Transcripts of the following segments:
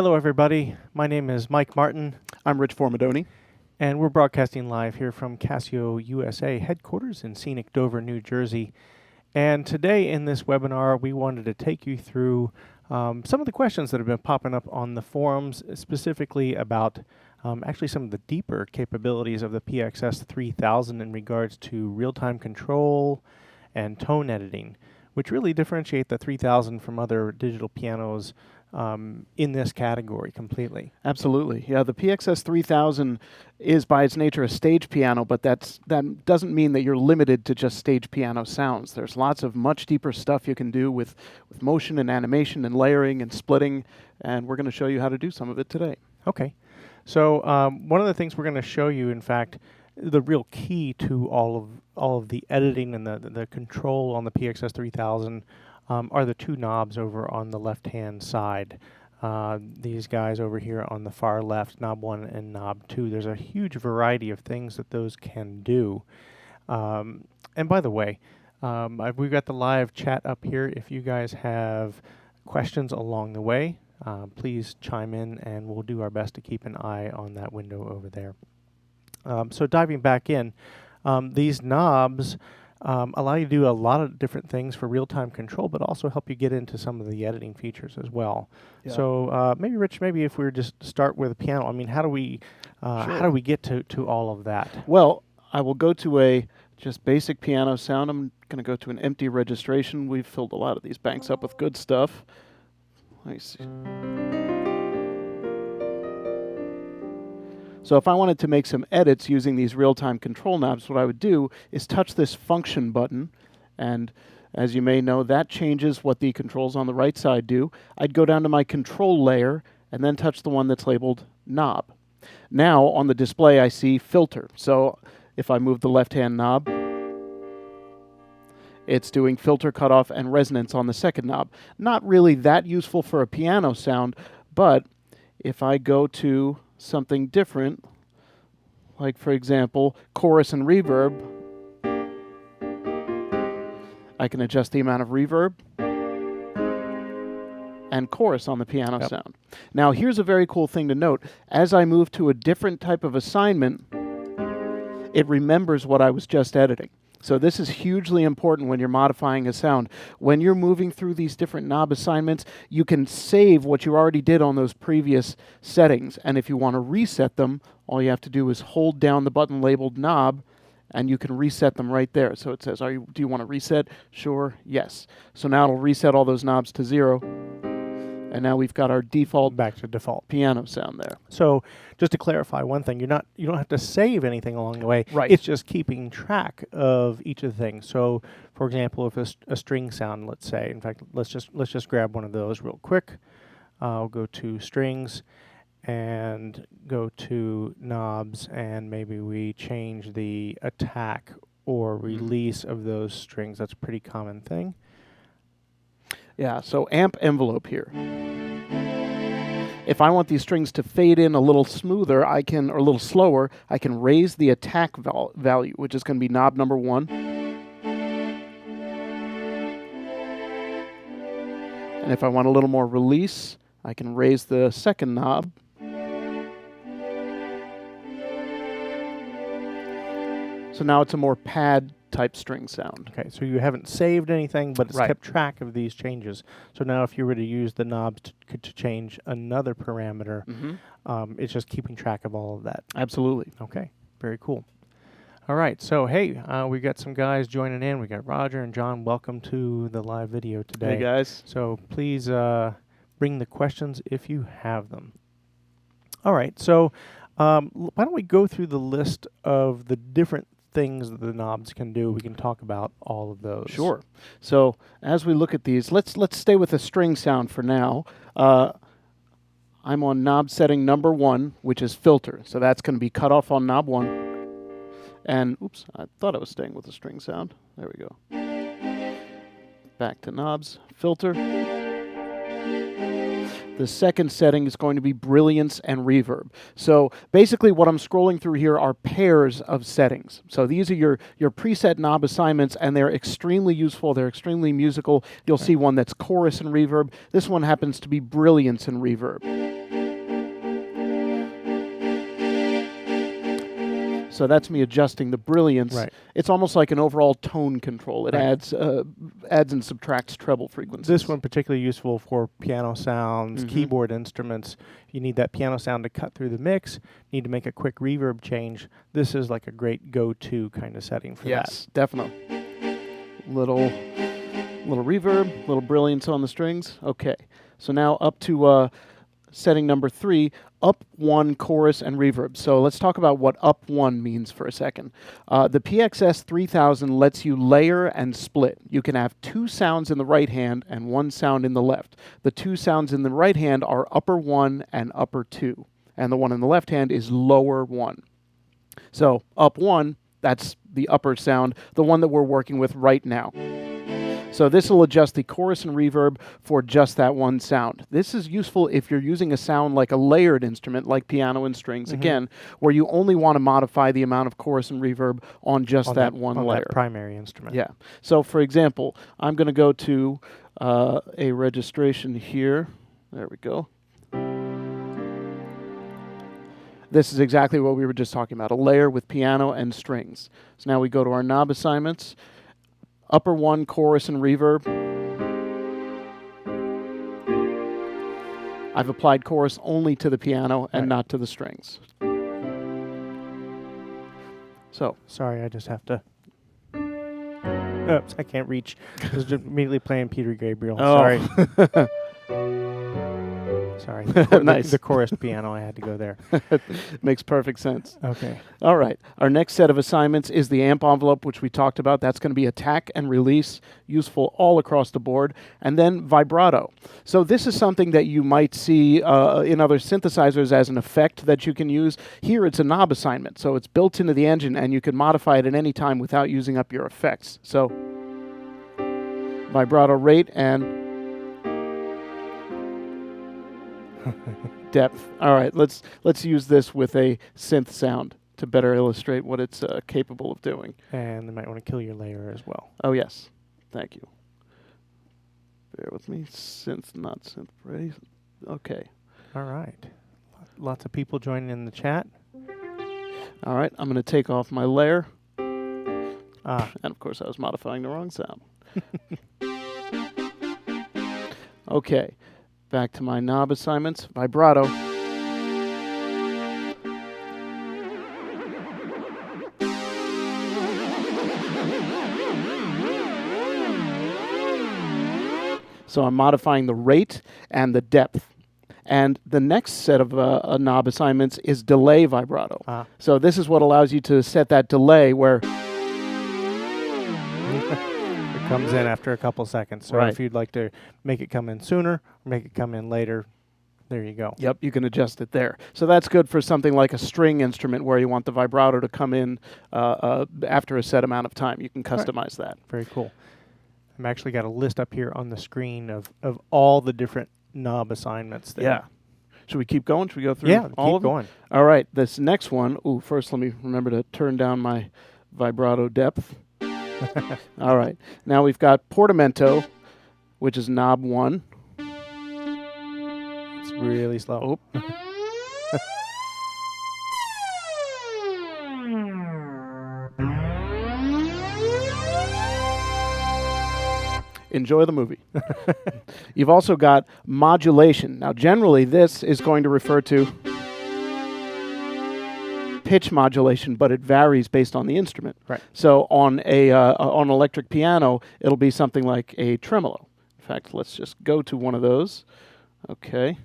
Hello, everybody. My name is Mike Martin, I'm Rich Formidoni. and we're broadcasting live here from Casio USA headquarters in scenic Dover, New Jersey. And today in this webinar, we wanted to take you through some of the questions that have been popping up on the forums, specifically about actually some of the deeper capabilities of the PX-S3000 in regards to real-time control and tone editing, which really differentiate the 3000 from other digital pianos in this category completely. Absolutely. Yeah, the PX-S3000 is by its nature a stage piano, but that doesn't mean that you're limited to just stage piano sounds. There's lots of much deeper stuff you can do with motion and animation and layering and splitting, and we're going to show you how to do some of it today. Okay. So one of the things we're going to show you, in fact, the real key to all of the editing and the control on the PX-S3000 are the two knobs over on the left-hand side. These guys over here on the far left, knob 1 and knob 2. There's a huge variety of things that those can do. And by the way, we've got the live chat up here. If you guys have questions along the way, please chime in, and we'll do our best to keep an eye on that window over there. So diving back in, these knobs allow you to do a lot of different things for real-time control, but also help you get into some of the editing features as well. Yeah. So maybe, Rich, maybe if we were just start with a piano, I mean, how do we get to all of that? Well, I will go to a just basic piano sound. I'm going to go to an empty registration. We've filled a lot of these banks up with good stuff. Let me see. So if I wanted to make some edits using these real-time control knobs, what I would do is touch this function button, and as you may know, that changes what the controls on the right side do. I'd go down to my control layer and then touch the one that's labeled knob. Now on the display I see filter. So if I move the left-hand knob, it's doing filter, cutoff, and resonance on the second knob. Not really that useful for a piano sound, but if I go to something different, like for example, chorus and reverb, I can adjust the amount of reverb and chorus on the piano sound. Now here's a very cool thing to note. As I move to a different type of assignment, it remembers what I was just editing. So this is hugely important when you're modifying a sound. When you're moving through these different knob assignments, you can save what you already did on those previous settings. And if you want to reset them, all you have to do is hold down the button labeled knob, and you can reset them right there. So it says, do you want to reset? Sure, yes. So now it'll reset all those knobs to 0. And now we've got our default back to default piano sound there. So just to clarify one thing, you don't have to save anything along the way. Right. It's just keeping track of each of the things. So for example, if a string sound, let's say, in fact, let's just grab one of those real quick. I'll go to strings and go to knobs, and maybe we change the attack or release of those strings. That's a pretty common thing. Yeah, so amp envelope here. If I want these strings to fade in a little smoother, or a little slower, I can raise the attack value, which is going to be knob number 1. And if I want a little more release, I can raise the second knob. So now it's a more pad type string sound. Okay, so you haven't saved anything, but it's kept track of these changes. So now if you were to use the knobs to change another parameter, it's just keeping track of all of that. Absolutely. Okay, very cool. All right, so hey, we got some guys joining in. We got Roger and John. Welcome to the live video today. Hey guys. So please bring the questions if you have them. All right, so why don't we go through the list of the different things that the knobs can do. We can talk about all of those. Sure. So as we look at these, let's stay with a string sound for now. I'm on knob setting number 1, which is filter. So that's going to be cut off on knob 1. And oops, I thought I was staying with the string sound. There we go. Back to knobs, filter. The second setting is going to be brilliance and reverb. So basically what I'm scrolling through here are pairs of settings. So these are your preset knob assignments, and they're extremely useful. They're extremely musical. You'll see one that's chorus and reverb. This one happens to be brilliance and reverb. So that's me adjusting the brilliance. Right. It's almost like an overall tone control. It Right. adds and subtracts treble frequencies. This one particularly useful for piano sounds, Mhm. keyboard instruments. You need that piano sound to cut through the mix. Need to make a quick reverb change. This is like a great go-to kind of setting for that. Yes, definitely. Little reverb, little brilliance on the strings. Okay, so now up to setting number 3, up 1 chorus and reverb. So let's talk about what up 1 means for a second. The PX-S3000 lets you layer and split. You can have 2 sounds in the right hand and 1 sound in the left. The 2 sounds in the right hand are upper 1 and upper 2, and the one in the left hand is lower 1. So up 1, that's the upper sound, the one that we're working with right now. So this will adjust the chorus and reverb for just that one sound. This is useful if you're using a sound like a layered instrument, like piano and strings, again, where you only want to modify the amount of chorus and reverb on just that one layer. That primary instrument. Yeah. So for example, I'm going to go to a registration here. There we go. This is exactly what we were just talking about, a layer with piano and strings. So now we go to our knob assignments. Upper 1, chorus and reverb. I've applied chorus only to the piano and not to the strings. So, sorry, I just have to. Oops, I can't reach. I was just immediately playing Peter Gabriel. Oh. Sorry. Sorry. Nice. The chorus piano, I had to go there. Makes perfect sense. Okay. All right. Our next set of assignments is the amp envelope, which we talked about. That's going to be attack and release, useful all across the board. And then vibrato. So this is something that you might see in other synthesizers as an effect that you can use. Here it's a knob assignment. So it's built into the engine, and you can modify it at any time without using up your effects. So vibrato rate and depth. All right, let's use this with a synth sound to better illustrate what it's capable of doing. And they might want to kill your layer as well. Oh yes, thank you. Bear with me. Synth, not synth. Ready? Okay. All right. Lots of people joining in the chat. All right, I'm going to take off my layer. Ah. And of course, I was modifying the wrong sound. Okay. Back to my knob assignments. Vibrato. So I'm modifying the rate and the depth. And the next set of knob assignments is delay vibrato. Ah. So this is what allows you to set that delay where It comes in after a couple seconds. So Right. if you'd like to make it come in sooner or make it come in later, there you go. Yep, you can adjust it there. So that's good for something like a string instrument where you want the vibrato to come in after a set amount of time. You can customize that. Very cool. I've actually got a list up here on the screen of all the different knob assignments there. Yeah. Should we keep going? Should we go through Yeah, all keep of them? going. All right, this next one. Ooh, first let me remember to turn down my vibrato depth. All right. Now we've got portamento, which is knob 1. It's really slow. Oh. Enjoy the movie. You've also got modulation. Now, generally, this is going to refer to pitch modulation, but it varies based on the instrument. Right. So on an electric piano, it'll be something like a tremolo. In fact, let's just go to one of those. Okay.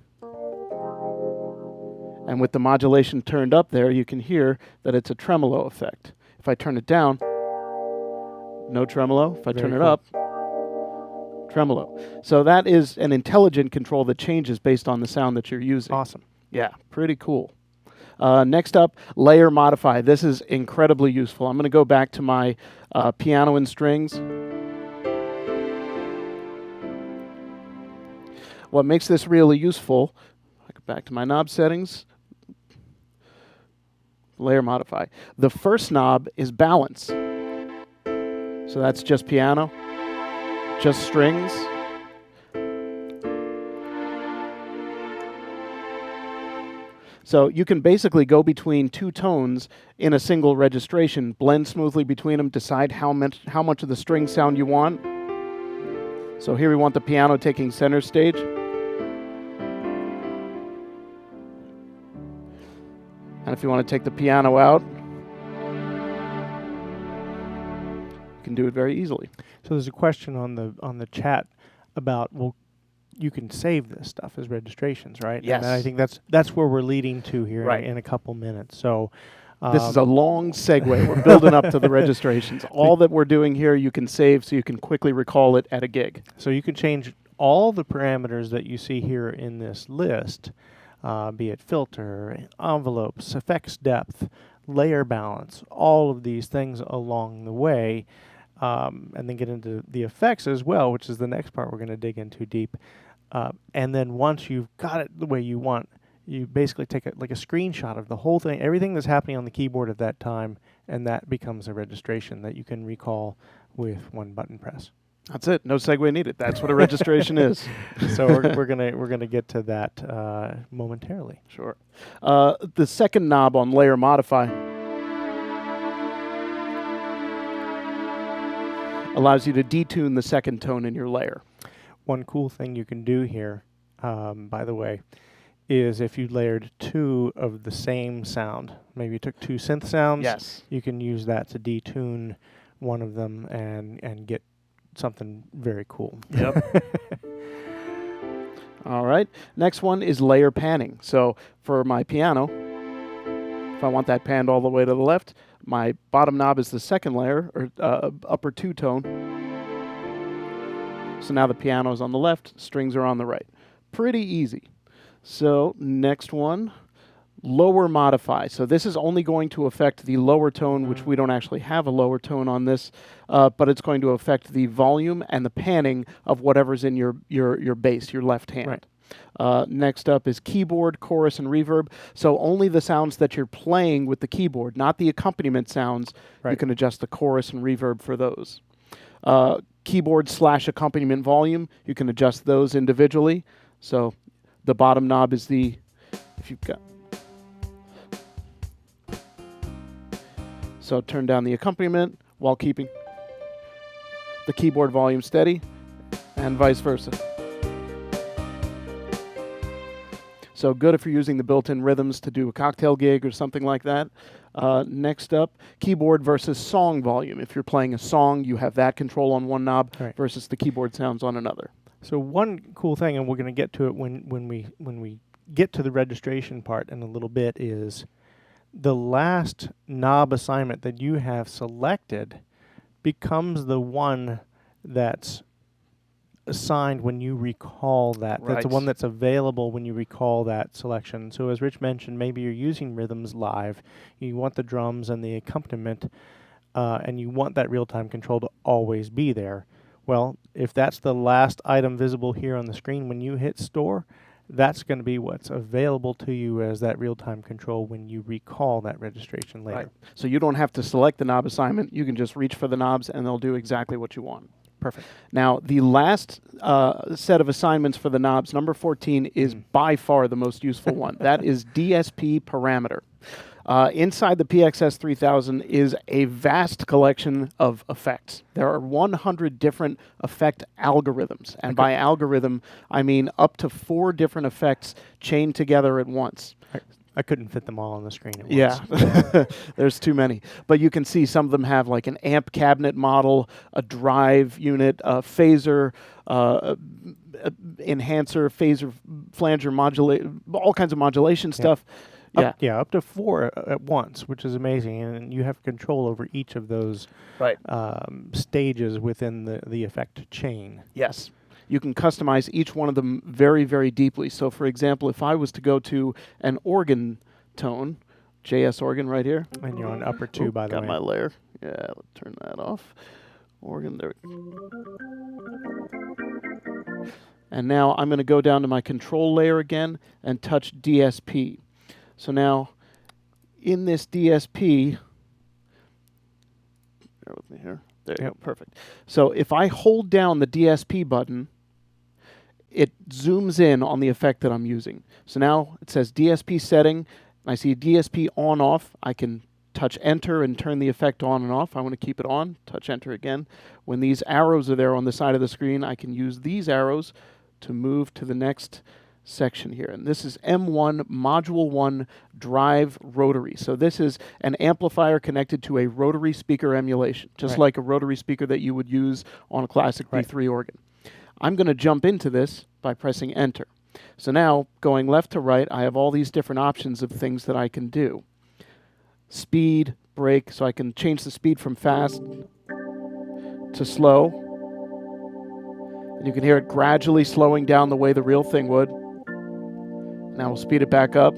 And with the modulation turned up there, you can hear that it's a tremolo effect. If I turn it down, no tremolo. If I turn it up, tremolo. So that is an intelligent control that changes based on the sound that you're using. Awesome. Yeah, pretty cool. Next up, layer modify. This is incredibly useful. I'm going to go back to my piano and strings. What makes this really useful, I go back to my knob settings, layer modify. The first knob is balance. So that's just piano, just strings. So you can basically go between two tones in a single registration, blend smoothly between them, decide how much of the string sound you want. So here we want the piano taking center stage. And if you want to take the piano out, you can do it very easily. So there's a question on the chat about, well, you can save this stuff as registrations, right? Yes. And I think that's where we're leading to here Right. in a couple minutes. So This is a long segue. We're building up to the registrations. All that we're doing here, you can save so you can quickly recall it at a gig. So you can change all the parameters that you see here in this list, be it filter, envelopes, effects depth, layer balance, all of these things along the way, and then get into the effects as well, which is the next part we're going to dig into deep. And then once you've got it the way you want, you basically take a screenshot of the whole thing, everything that's happening on the keyboard at that time, and that becomes a registration that you can recall with one button press. That's it. No segue needed. That's what a registration is. So we're gonna get to that momentarily. Sure. The second knob on layer modify allows you to detune the second tone in your layer. One cool thing you can do here, by the way, is if you layered two of the same sound, maybe you took two synth sounds, Yes. you can use that to detune one of them and get something very cool. Yep. All right. Next one is layer panning. So for my piano, if I want that panned all the way to the left, my bottom knob is the second layer, or upper two tone. So now the piano is on the left, strings are on the right. Pretty easy. So next one, lower modify. So this is only going to affect the lower tone, which we don't actually have a lower tone on this, but it's going to affect the volume and the panning of whatever's in your bass, your left hand. Right. Next up is keyboard, chorus, and reverb. So only the sounds that you're playing with the keyboard, not the accompaniment sounds. Right. You can adjust the chorus and reverb for those. Keyboard / accompaniment volume, you can adjust those individually. So the bottom knob is if you've got. So turn down the accompaniment while keeping the keyboard volume steady, and vice versa. So good if you're using the built-in rhythms to do a cocktail gig or something like that. Next up, keyboard versus song volume. If you're playing a song, you have that control on one knob versus the keyboard sounds on another. So one cool thing, and we're going to get to it when we get to the registration part in a little bit, is the last knob assignment that you have selected becomes the one that's assigned when you recall that. Right. That's the one that's available when you recall that selection. So as Rich mentioned, maybe you're using rhythms live. You want the drums and the accompaniment, and you want that real-time control to always be there. Well, if that's the last item visible here on the screen when you hit store, that's going to be what's available to you as that real-time control when you recall that registration later. Right. So you don't have to select the knob assignment. You can just reach for the knobs and they'll do exactly what you want. Perfect. Now, the last set of assignments for the knobs, number 14, is by far the most useful one. That is DSP parameter. Inside the PX-S3000 is a vast collection of effects. There are 100 different effect algorithms. And by algorithm, I mean up to 4 different effects chained together at once. I couldn't fit them all on the screen at once. Yeah, there's too many. But you can see some of them have like an amp cabinet model, a drive unit, a phaser, enhancer, phaser, flanger, modulate, all kinds of modulation stuff. Up to 4 at once, which is amazing, and you have control over each of those stages within the effect chain. Yes. You can customize each one of them very, very deeply. So, for example, if I was to go to an organ tone, JS organ right here. And you're on upper 2, by the way. Got my layer. Yeah, let's turn that off. Organ, there. And now I'm going to go down to my control layer again and touch DSP. So now, in this DSP, bear with me here. There you go, perfect. So if I hold down the DSP button, it zooms in on the effect that I'm using. So now it says DSP setting, and I see DSP on off. I can touch enter and turn the effect on and off. I want to keep it on, touch enter again. When these arrows are there on the side of the screen, I can use these arrows to move to the next section here. And this is M1 Module 1 Drive Rotary. So this is an amplifier connected to a rotary speaker emulation, just like a rotary speaker that you would use on a classic B3 organ. I'm going to jump into this by pressing enter. So now, going left to right, I have all these different options of things that I can do. Speed, brake, so I can change the speed from fast to slow. And you can hear it gradually slowing down the way the real thing would. Now we'll speed it back up.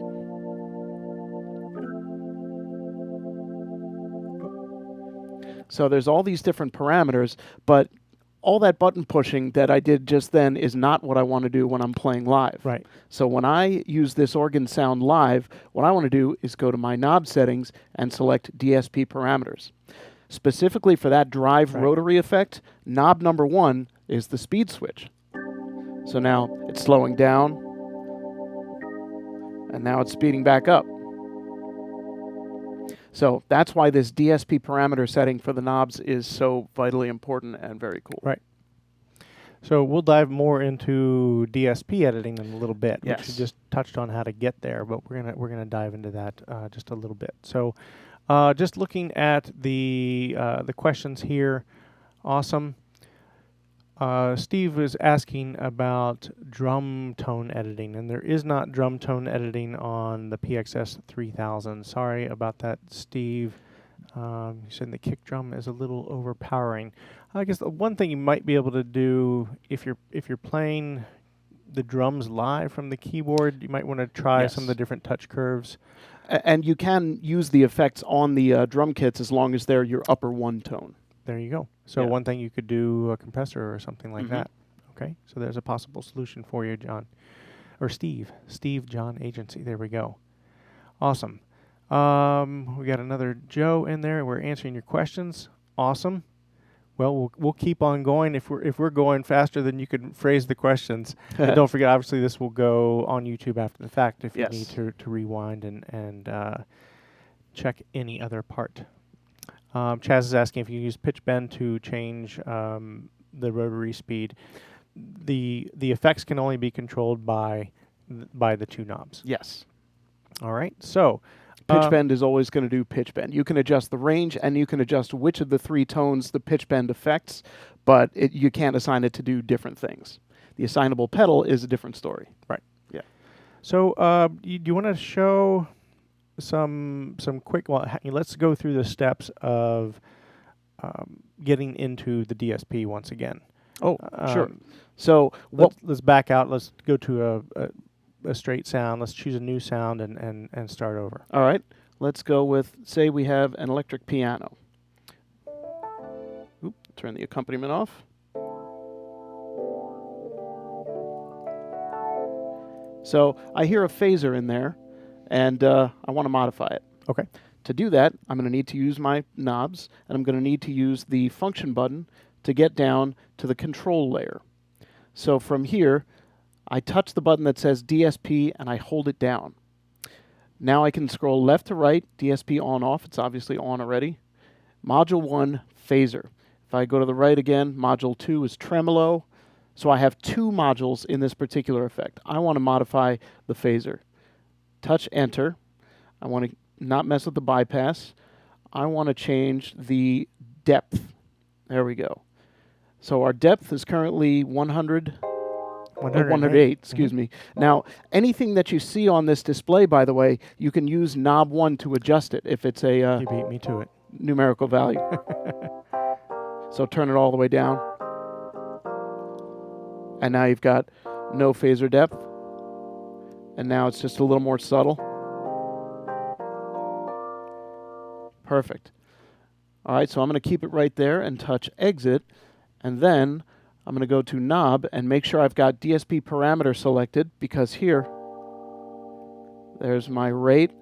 So there's all these different parameters, but all that button pushing that I did just then is not what I want to do when I'm playing live. Right. So when I use this organ sound live, what I want to do is go to my knob settings and select DSP parameters. Specifically for that drive rotary effect, knob number 1 is the speed switch. So now it's slowing down, and now it's speeding back up. So that's why this DSP parameter setting for the knobs is so vitally important and very cool. Right. So we'll dive more into DSP editing in a little bit. Yes. We just touched on how to get there, but we're gonna dive into that just a little bit. So just looking at the questions here, awesome. Steve is asking about drum tone editing, and there is not drum tone editing on the PX-S3000. Sorry about that, Steve. You said the kick drum is a little overpowering. I guess the one thing you might be able to do if you're playing the drums live from the keyboard, you might want to try some of the different touch curves. And you can use the effects on the drum kits as long as they're your upper one tone. There you go. So one thing you could do a compressor or something like that. Okay, so there's a possible solution for you, John. Or Steve. Steve John Agency. There we go. Awesome. We got another Joe in there. We're answering your questions. Awesome. Well, we'll keep on going. If we're going faster than you could phrase the questions. And don't forget, obviously, this will go on YouTube after the fact if you need to rewind and check any other part. Chaz is asking if you use pitch bend to change the rotary speed. The effects can only be controlled by the two knobs. Yes. All right. So pitch bend is always going to do pitch bend. You can adjust the range and you can adjust which of the three tones the pitch bend affects, but you can't assign it to do different things. The assignable pedal is a different story. Right. Yeah. So do you want to show some quick? Well, let's go through the steps of getting into the DSP once again. Oh, sure. So let's back out. Let's go to a straight sound. Let's choose a new sound and start over. All right. Let's go with, say we have an electric piano. Oop, turn the accompaniment off. So I hear a phaser in there, and I want to modify it. Okay. To do that, I'm going to need to use my knobs, and I'm going to need to use the function button to get down to the control layer. So from here, I touch the button that says DSP, and I hold it down. Now I can scroll left to right, DSP on off. It's obviously on already. Module 1, phaser. If I go to the right again, Module 2 is tremolo. So I have two modules in this particular effect. I want to modify the phaser. Touch Enter. I want to not mess with the bypass. I want to change the depth. There we go. So our depth is currently 108, excuse me. Now, anything that you see on this display, by the way, you can use knob 1 to adjust it if it's a you beat me to it. Numerical value. So turn it all the way down. And now you've got no phaser depth. And now it's just a little more subtle. Perfect. All right, so I'm going to keep it right there and touch Exit. And then I'm going to go to Knob and make sure I've got DSP parameter selected, because here, there's my rate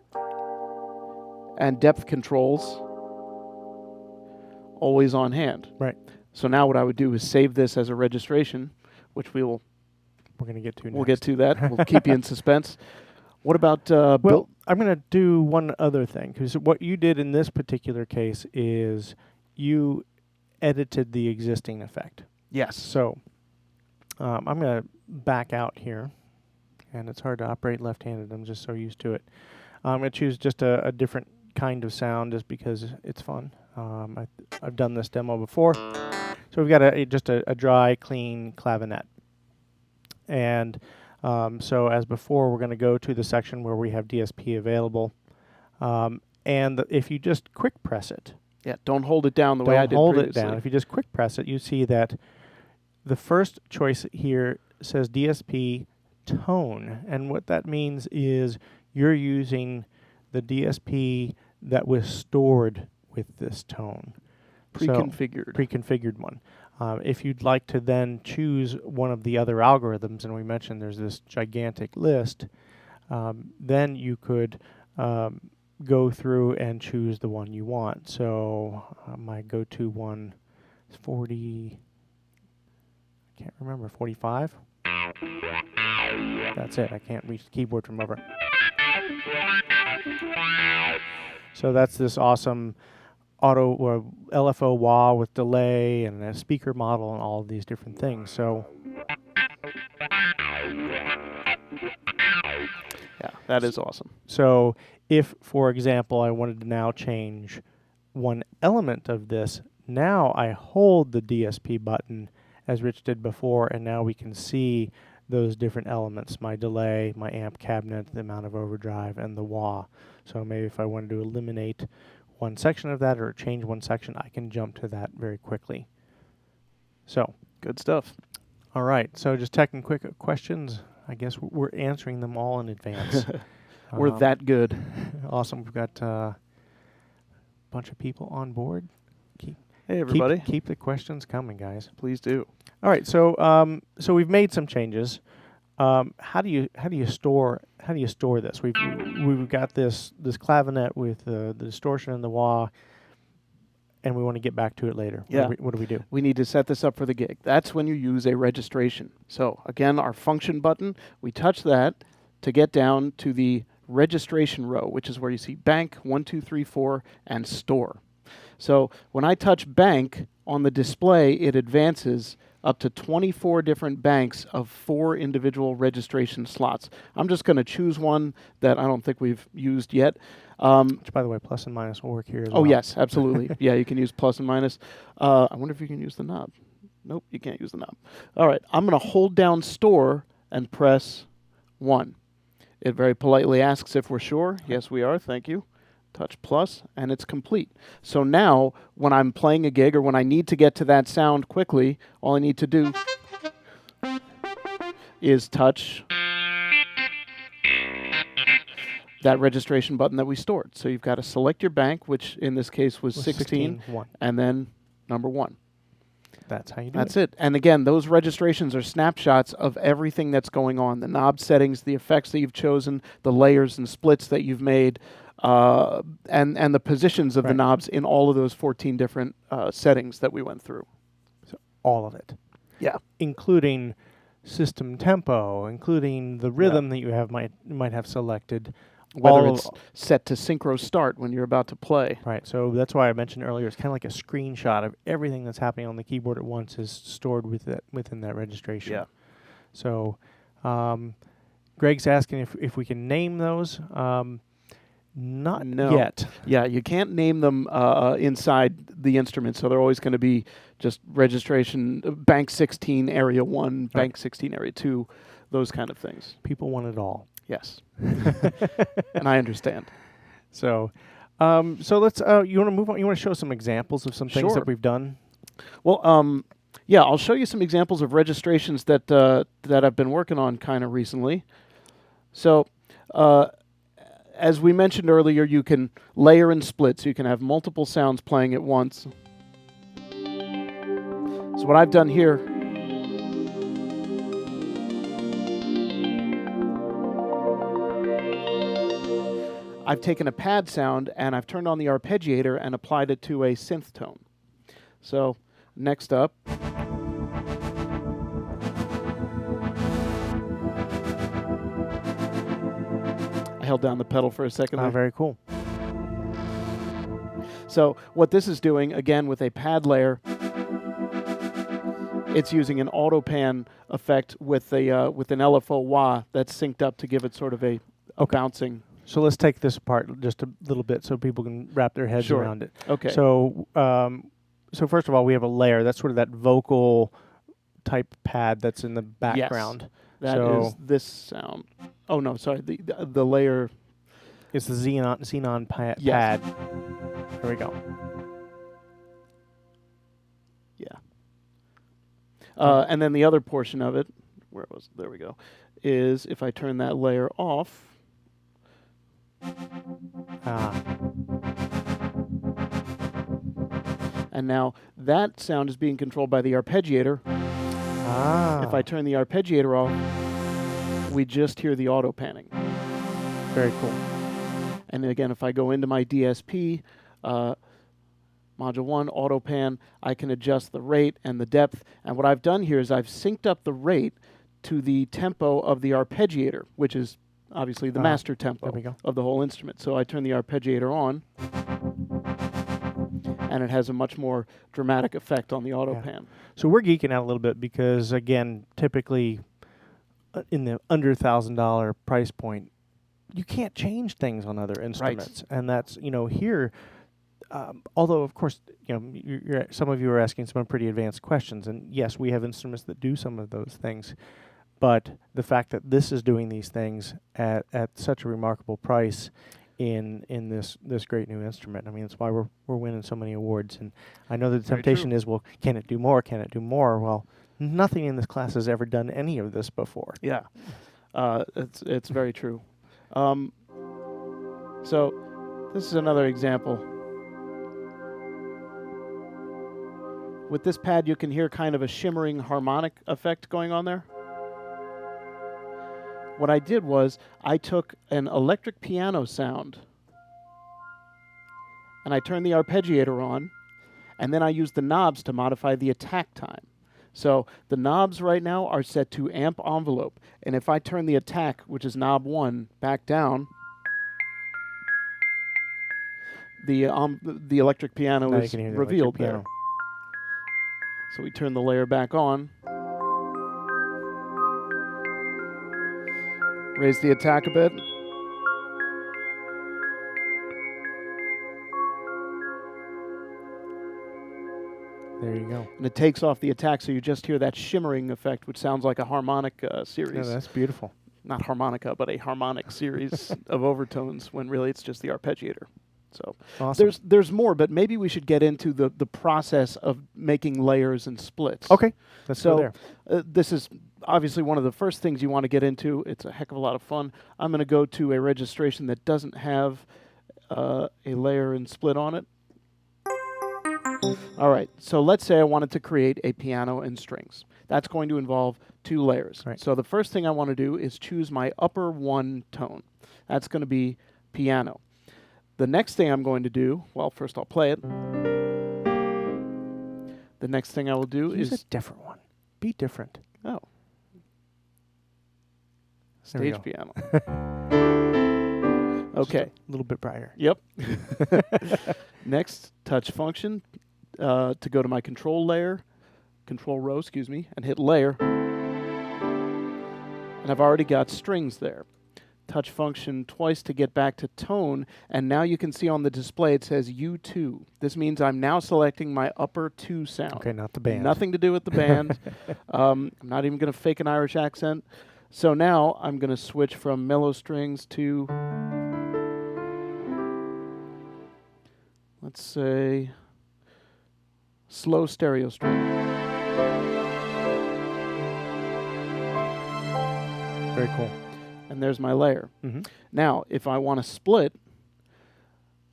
and depth controls always on hand. Right. So now what I would do is save this as a registration, which we will we're going to get to We'll next. get to that. We'll keep you in suspense. What about Well, I'm going to do one other thing, because what you did in this particular case is you edited the existing effect. Yes. So I'm going to back out here, and it's hard to operate left-handed. I'm just so used to it. I'm going to choose just a different kind of sound just because it's fun. I've done this demo before. So we've got just a dry, clean clavinet. And so as before, we're going to go to the section where we have DSP available. And if you just quick press it. Yeah, don't hold it down the way I did Don't hold previously. it down. If you just quick press it, you see that the first choice here says DSP tone. And what that means is you're using the DSP that was stored with this tone. Pre-configured. So, pre-configured one. If you'd like to then choose one of the other algorithms, and we mentioned there's this gigantic list, then you could go through and choose the one you want. So my go-to one is 40, I can't remember, 45? That's it. I can't reach the keyboard from over. So that's this awesome auto or LFO wah with delay and a speaker model and all of these different things. So yeah, that is awesome. So if, for example, I wanted to now change one element of this, now I hold the DSP button as Rich did before, and now we can see those different elements, my delay, my amp cabinet, the amount of overdrive, and the wah. So maybe if I wanted to eliminate one section of that or change one section, I can jump to that very quickly. So, good stuff. All right, so just taking quick questions. I guess we're answering them all in advance. We're that good. Awesome. We've got a bunch of people on board. Hey, everybody. Keep the questions coming, guys. Please do. All right, so so we've made some changes. How do you store this? We've got this clavinet with the distortion and the wah, and we want to get back to it later. Yeah. What do we do? We need to set this up for the gig. That's when you use a registration. So again, our function button, we touch that to get down to the registration row, which is where you see bank, 1, 2, 3, 4, and store. So when I touch bank on the display, it advances up to 24 different banks of 4 individual registration slots. I'm just going to choose one that I don't think we've used yet. Which, by the way, plus and minus will work here as well. Oh, yes, absolutely. Yeah, you can use plus and minus. I wonder if you can use the knob. Nope, you can't use the knob. All right, I'm going to hold down store and press 1. It very politely asks if we're sure. Yes, we are. Thank you. Touch plus, and it's complete. So now, when I'm playing a gig or when I need to get to that sound quickly, all I need to do is touch that registration button that we stored. So you've got to select your bank, which in this case was 16, and then number 1. That's how you do it. That's it. And again, those registrations are snapshots of everything that's going on, the knob settings, the effects that you've chosen, the layers and splits that you've made, and the positions of the knobs in all of those 14 different settings that we went through. So all of it. Yeah. Including system tempo, including the rhythm that you might have selected. Whether it's set to synchro start when you're about to play. Right. So that's why I mentioned earlier, it's kind of like a screenshot of everything that's happening on the keyboard at once is stored within that registration. Yeah. So Greg's asking if we can name those. Not yet. Yeah, you can't name them inside the instrument, so they're always going to be just registration, bank 16, area 1, bank 16, area 2, those kind of things. People want it all. Yes. And I understand. So let's, you want to move on? You want to show some examples of some things that we've done? Well, yeah, I'll show you some examples of registrations that I've been working on kind of recently. So, as we mentioned earlier, you can layer and split, so you can have multiple sounds playing at once. So what I've done here, I've taken a pad sound and I've turned on the arpeggiator and applied it to a synth tone. So next up, held down the pedal for a second there. Very cool. So what this is doing, again, with a pad layer, it's using an auto pan effect with with an LFO wah that's synced up to give it sort of a bouncing. So let's take this apart just a little bit so people can wrap their heads around it. Okay. So, so first of all, we have a layer. That's sort of that vocal type pad that's in the background. Yes. That is this sound. Oh no, sorry. The layer. It's the xenon pad. Yes. There we go. Yeah. And then the other portion of it, there we go, is if I turn that layer off. And now that sound is being controlled by the arpeggiator. If I turn the arpeggiator off, we just hear the auto panning. Very cool. And again, if I go into my DSP, Module 1, auto pan, I can adjust the rate and the depth. And what I've done here is I've synced up the rate to the tempo of the arpeggiator, which is obviously the master tempo of the whole instrument. So I turn the arpeggiator on, and it has a much more dramatic effect on the auto pan. So we're geeking out a little bit because, again, typically in the under $1,000 price point, you can't change things on other instruments. Right. And that's, here, although, of course, some of you are asking some pretty advanced questions. And yes, we have instruments that do some of those things. But the fact that this is doing these things at such a remarkable price in this great new instrument, I mean, it's why we're winning so many awards. And I know the temptation is, well, can it do more? Can it do more? Well, nothing in this class has ever done any of this before. Yeah, it's very true. So this is another example. With this pad, you can hear kind of a shimmering harmonic effect going on there. What I did was I took an electric piano sound and I turned the arpeggiator on, and then I used the knobs to modify the attack time. So the knobs right now are set to amp envelope, and if I turn the attack, which is knob 1, back down, the electric piano is revealed there. So we turn the layer back on. Raise the attack a bit. There you go. And it takes off the attack, so you just hear that shimmering effect, which sounds like a harmonic series. Yeah, that's beautiful. Not harmonica, but a harmonic series of overtones, when really it's just the arpeggiator. So awesome. There's more, but maybe we should get into the process of making layers and splits. Okay, let's go there. This is obviously one of the first things you want to get into. It's a heck of a lot of fun. I'm going to go to a registration that doesn't have a layer and split on it. All right, so let's say I wanted to create a piano and strings. That's going to involve 2 layers. Right. So the first thing I want to do is choose my upper 1 tone. That's going to be piano. The next thing I'm going to do, well, first I'll play it. The next thing I will do is a different one. Be different. Oh. Stage piano. Okay. Just a little bit brighter. Yep. Next, touch function to go to my control row, and hit layer. And I've already got strings there. Touch function twice to get back to tone, and now you can see on the display it says U2. This means I'm now selecting my upper 2 sound. Okay, not the band. Nothing to do with the band. I'm not even going to fake an Irish accent. So now I'm going to switch from mellow strings to, let's say, slow stereo string. Very cool. And there's my layer. Mm-hmm. Now, if I want to split,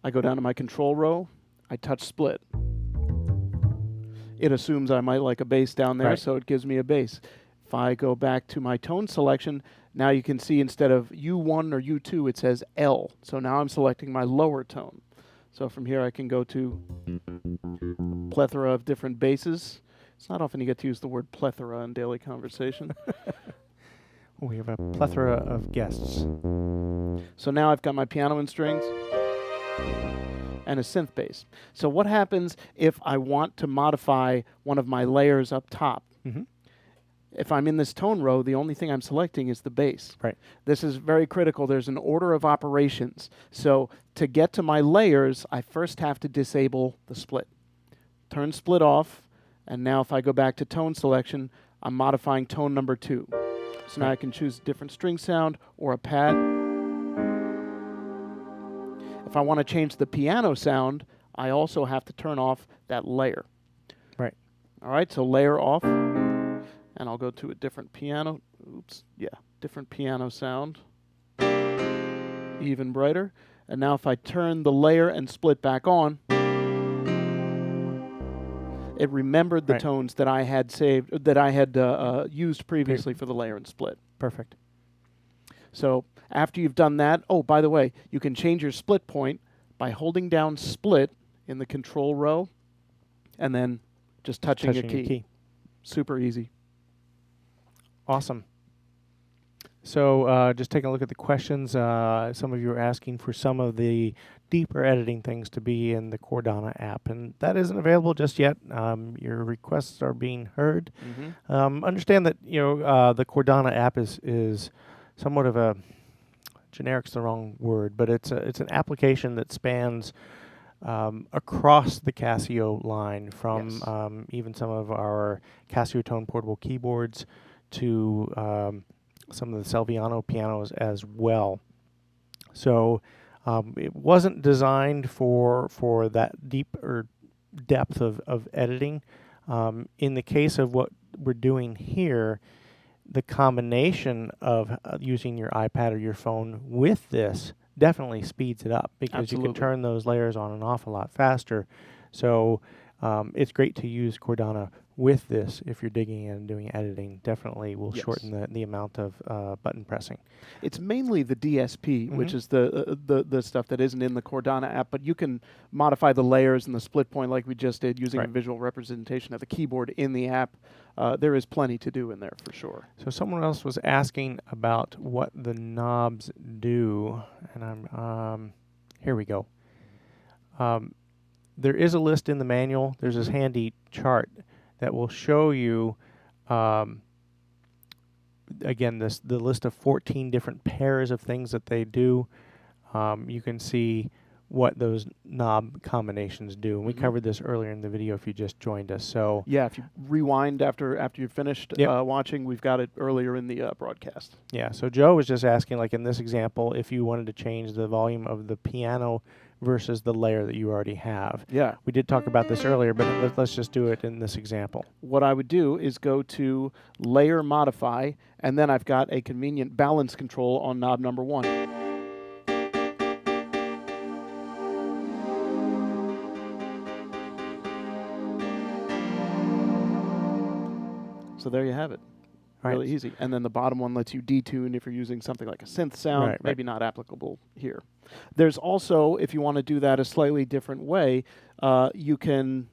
I go down to my control row, I touch split. It assumes I might like a bass down there, so it gives me a bass. If I go back to my tone selection, now you can see instead of U1 or U2, it says L. So now I'm selecting my lower tone. So from here I can go to a plethora of different basses. It's not often you get to use the word plethora in daily conversation. We have a plethora of guests. So now I've got my piano and strings and a synth bass. So what happens if I want to modify one of my layers up top? Mm-hmm. If I'm in this tone row, the only thing I'm selecting is the bass. Right. This is very critical. There's an order of operations. So to get to my layers, I first have to disable the split. Turn split off, and now if I go back to tone selection, I'm modifying tone number 2. So now I can choose a different string sound or a pad. If I want to change the piano sound, I also have to turn off that layer. Right. All right, so layer off. And I'll go to a different piano. Oops, yeah, different piano sound. Even brighter. And now if I turn the layer and split back on, it remembered the tones that I had saved, that I had used previously for the layer and split. Perfect. So after you've done that, oh, by the way, you can change your split point by holding down split in the control row and then just touching a key. Super easy. Awesome. So just taking a look at the questions, some of you are asking for some of the deeper editing things to be in the Cordana app, and that isn't available just yet. Your requests are being heard. Mm-hmm. Understand that the Cordana app is somewhat of a generic's the wrong word, but it's an application that spans across the Casio line from even some of our Casio Tone portable keyboards to some of the Salviano pianos as well. So it wasn't designed for that deep or depth of editing. In the case of what we're doing here, the combination of using your iPad or your phone with this definitely speeds it up because you can turn those layers on and off a lot faster. So it's great to use Cordana with this if you're digging in and doing editing. Definitely will shorten the amount of button pressing. It's mainly the DSP, which is the stuff that isn't in the Cordana app, but you can modify the layers and the split point like we just did using a visual representation of the keyboard in the app. There is plenty to do in there for sure. So someone else was asking about what the knobs do, and I'm here we go. There is a list in the manual. There's this handy chart that will show you, again, the list of 14 different pairs of things that they do. You can see what those knob combinations do. And we covered this earlier in the video if you just joined us. So yeah, if you rewind after you've finished watching, we've got it earlier in the broadcast. Yeah, so Joe was just asking, like in this example, if you wanted to change the volume of the piano versus the layer that you already have. Yeah. We did talk about this earlier, but let's just do it in this example. What I would do is go to Layer Modify, and then I've got a convenient balance control on knob number 1. So there you have it. Really easy. And then the bottom one lets you detune if you're using something like a synth sound, maybe not applicable here. There's also, if you want to do that a slightly different way, you can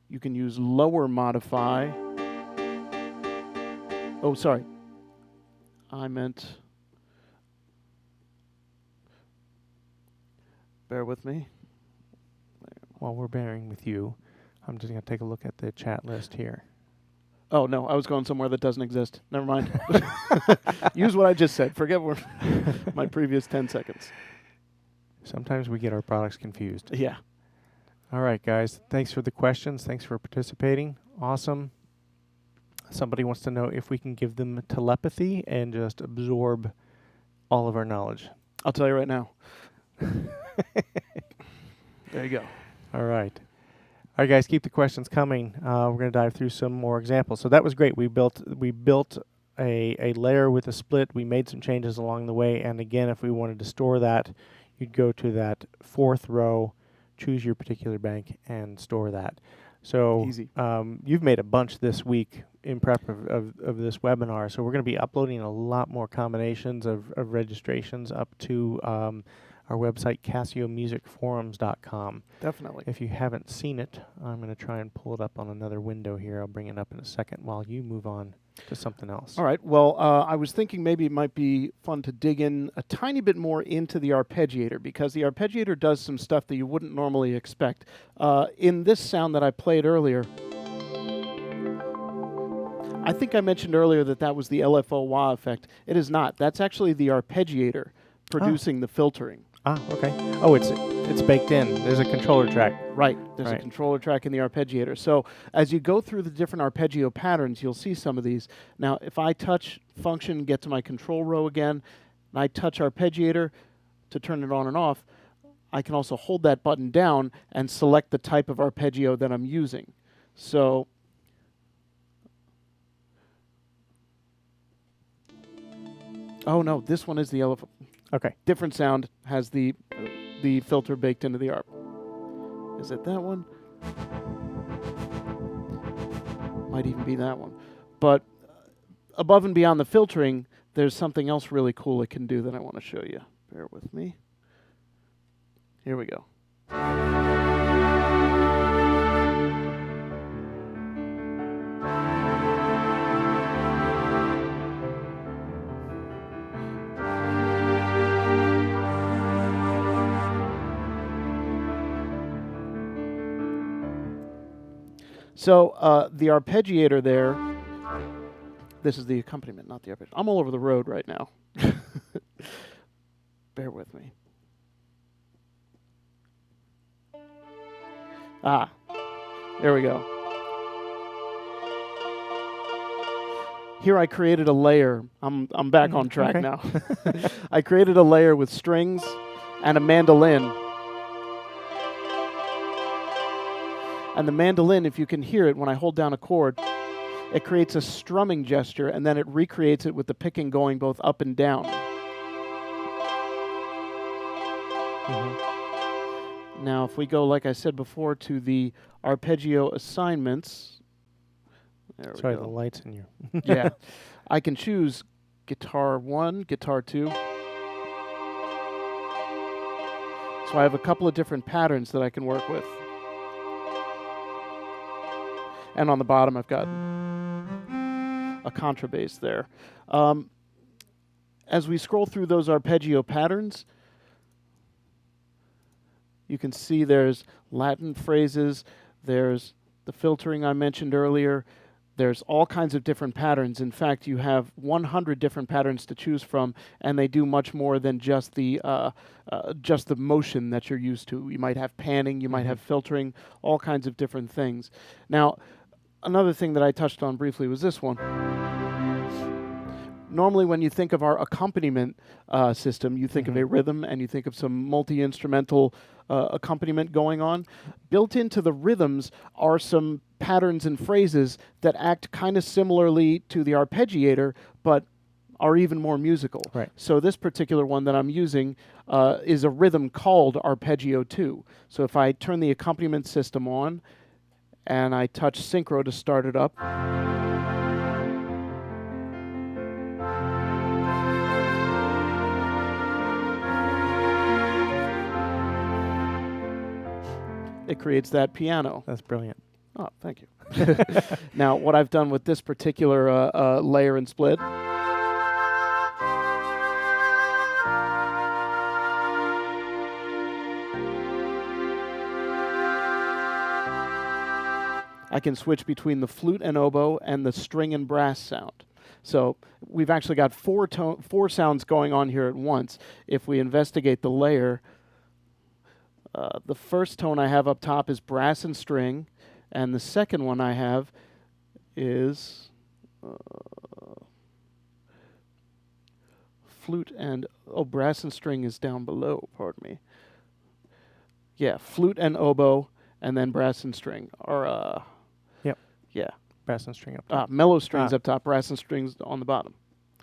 use lower modify. Oh, sorry. I meant, bear with me. While we're bearing with you, I'm just going to take a look at the chat list here. Oh, no, I was going somewhere that doesn't exist. Never mind. Use what I just said. Forget my previous 10 seconds. Sometimes we get our products confused. Yeah. All right, guys. Thanks for the questions. Thanks for participating. Awesome. Somebody wants to know if we can give them telepathy and just absorb all of our knowledge. I'll tell you right now. There you go. All right. All right, guys, keep the questions coming. We're going to dive through some more examples. So that was great. We built a layer with a split. We made some changes along the way. And again, if we wanted to store that, you'd go to that 4th row, choose your particular bank, and store that. So easy. You've made a bunch this week in prep of this webinar. So we're going to be uploading a lot more combinations of registrations up to our website, CasioMusicForums.com. Definitely. If you haven't seen it, I'm going to try and pull it up on another window here. I'll bring it up in a second while you move on. to something else. All right. Well, I was thinking maybe it might be fun to dig in a tiny bit more into the arpeggiator, because the arpeggiator does some stuff that you wouldn't normally expect. In this sound that I played earlier, I think I mentioned earlier that was the LFO wah effect. It is not. That's actually the arpeggiator producing the filtering. Ah, okay. Oh, it's baked in. There's a controller track. Right. There's a controller track in the arpeggiator. So as you go through the different arpeggio patterns, you'll see some of these. Now, if I touch function, get to my control row again, and I touch arpeggiator to turn it on and off, I can also hold that button down and select the type of arpeggio that I'm using. So oh no, this one is the LFO. Okay. Different sound, has the filter baked into the arp. Is it that one? Might even be that one. But above and beyond the filtering, there's something else really cool it can do that I want to show you. Bear with me. Here we go. So the arpeggiator there, this is the accompaniment, not the arpeggio. I'm all over the road right now. Bear with me. Ah, there we go. Here I created a layer. I'm back on track now. I created a layer with strings and a mandolin. And the mandolin, if you can hear it when I hold down a chord, it creates a strumming gesture, and then it recreates it with the picking going both up and down. Now, if we go, like I said before, to the arpeggio assignments. There we Sorry, go. the lights in your... Yeah. I can choose guitar 1, guitar 2. So I have a couple of different patterns that I can work with. And on the bottom, I've got a contrabass there. As we scroll through those arpeggio patterns, you can see there's Latin phrases, there's the filtering I mentioned earlier, there's all kinds of different patterns. In fact, you have 100 different patterns to choose from, and they do much more than just the motion that you're used to. You might have panning, you might have filtering, all kinds of different things. Now, another thing that I touched on briefly was this one. Normally when you think of our accompaniment system, you think of a rhythm and you think of some multi-instrumental accompaniment going on. Built into the rhythms are some patterns and phrases that act kind of similarly to the arpeggiator, but are even more musical. Right. So this particular one that I'm using is a rhythm called arpeggio 2. So if I turn the accompaniment system on, and I touch synchro to start it up. It creates that piano. That's brilliant. Oh, thank you. Now, what I've done with this particular layer and split, I can switch between the flute and oboe and the string and brass sound. So we've actually got four sounds going on here at once. If we investigate the layer, the first tone I have up top is brass and string, and the second one I have is flute and, brass and string is down below, pardon me. Yeah, flute and oboe, and then brass and string, or yeah. Brass and string up top. Mellow strings up top, brass and strings on the bottom.